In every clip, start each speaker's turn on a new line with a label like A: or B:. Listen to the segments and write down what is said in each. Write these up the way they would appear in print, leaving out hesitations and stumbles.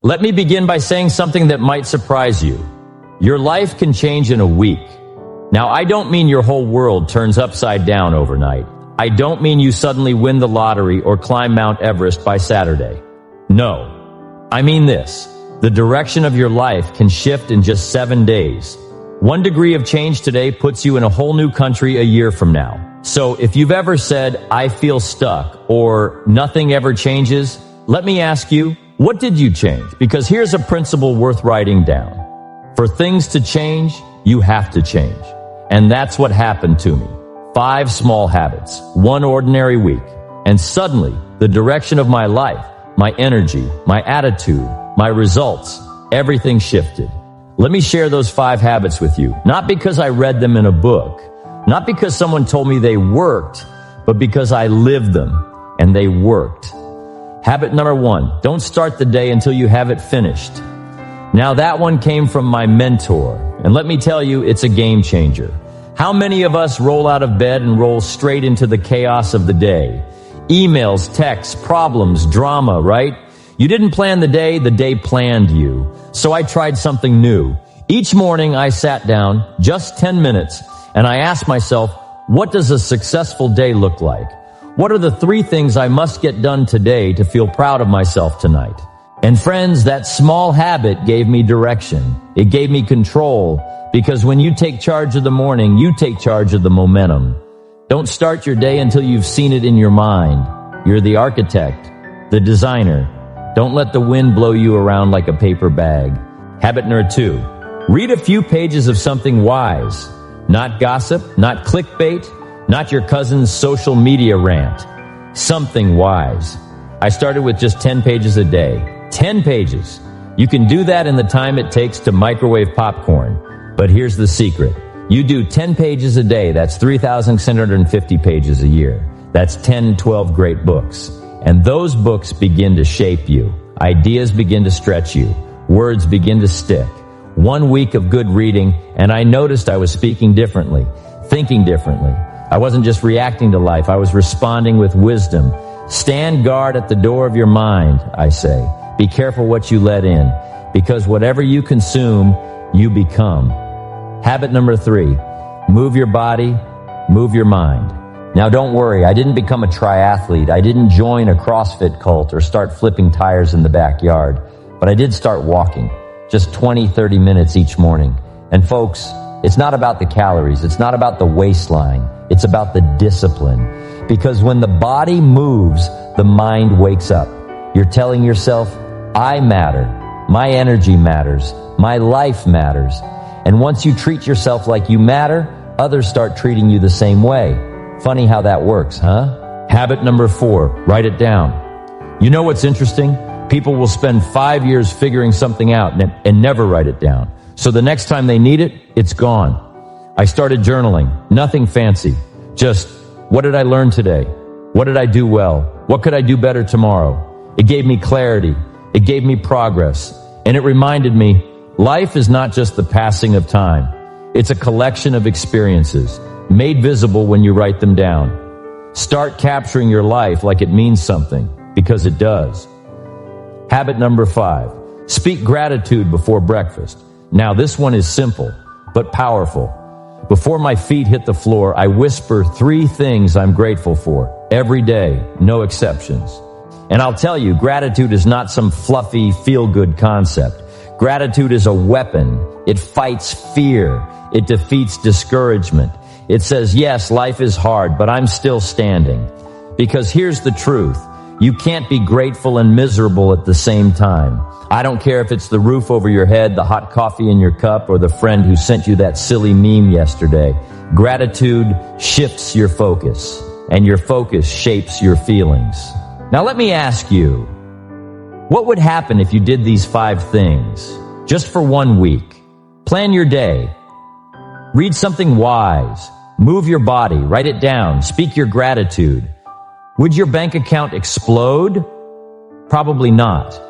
A: Let me begin by saying something that might surprise you. Your life can change in a week. Now, I don't mean your whole world turns upside down overnight. I don't mean you suddenly win the lottery or climb Mount Everest by Saturday. No. I mean this. The direction of your life can shift in just 7 days. 1 degree of change today puts you in a whole new country a year from now. So if you've ever said, I feel stuck, or nothing ever changes, let me ask you, what did you change? Because here's a principle worth writing down. For things to change, you have to change. And that's what happened to me. 5 small habits, 1 ordinary week, and suddenly the direction of my life, my energy, my attitude, my results, everything shifted. Let me share those 5 habits with you, not because I read them in a book, not because someone told me they worked, but because I lived them and they worked. Habit number 1, don't start the day until you have it finished. Now that one came from my mentor, and let me tell you, it's a game changer. How many of us roll out of bed and roll straight into the chaos of the day? Emails, texts, problems, drama, right? You didn't plan the day planned you. So I tried something new. Each morning I sat down, just 10 minutes, and I asked myself, what does a successful day look like? What are the 3 things I must get done today to feel proud of myself tonight? And friends, that small habit gave me direction. It gave me control, because when you take charge of the morning, you take charge of the momentum. Don't start your day until you've seen it in your mind. You're the architect, the designer. Don't let the wind blow you around like a paper bag. Habit number 2, read a few pages of something wise. Not gossip, not clickbait, not your cousin's social media rant. Something wise. I started with just 10 pages a day. 10 pages. You can do that in the time it takes to microwave popcorn. But here's the secret. You do 10 pages a day. That's 3,650 pages a year. That's 10, 12 great books. And those books begin to shape you. Ideas begin to stretch you. Words begin to stick. 1 week of good reading, and I noticed I was speaking differently, thinking differently. I wasn't just reacting to life. I was responding with wisdom. Stand guard at the door of your mind, I say. Be careful what you let in, because whatever you consume, you become. Habit number 3, move your body, move your mind. Now don't worry, I didn't become a triathlete. I didn't join a CrossFit cult or start flipping tires in the backyard, but I did start walking, just 20, 30 minutes each morning. And folks, it's not about the calories. It's not about the waistline. It's about the discipline. Because when the body moves, the mind wakes up. You're telling yourself, I matter. My energy matters. My life matters. And once you treat yourself like you matter, others start treating you the same way. Funny how that works, huh? Habit number 4, write it down. You know what's interesting? People will spend 5 years figuring something out and never write it down. So the next time they need it, it's gone. I started journaling. Nothing fancy. Just, what did I learn today? What did I do well? What could I do better tomorrow? It gave me clarity. It gave me progress. And it reminded me, life is not just the passing of time. It's a collection of experiences, made visible when you write them down. Start capturing your life like it means something, because it does. Habit number 5, speak gratitude before breakfast. Now this one is simple, but powerful. Before my feet hit the floor, I whisper 3 things I'm grateful for every day, no exceptions. And I'll tell you, gratitude is not some fluffy, feel-good concept. Gratitude is a weapon. It fights fear. It defeats discouragement. It says, yes, life is hard, but I'm still standing. Because here's the truth. You can't be grateful and miserable at the same time. I don't care if it's the roof over your head, the hot coffee in your cup, or the friend who sent you that silly meme yesterday. Gratitude shifts your focus, and your focus shapes your feelings. Now let me ask you, what would happen if you did these 5 things just for 1 week? Plan your day. Read something wise. Move your body. Write it down. Speak your gratitude. Would your bank account explode? Probably not.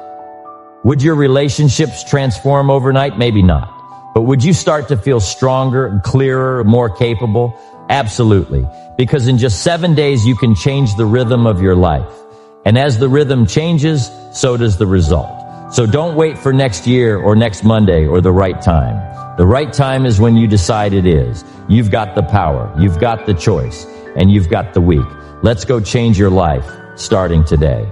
A: Would your relationships transform overnight? Maybe not. But would you start to feel stronger, clearer, more capable? Absolutely. Because in just 7 days, you can change the rhythm of your life. And as the rhythm changes, so does the result. So don't wait for next year or next Monday or the right time. The right time is when you decide it is. You've got the power, you've got the choice, and you've got the week. Let's go change your life starting today.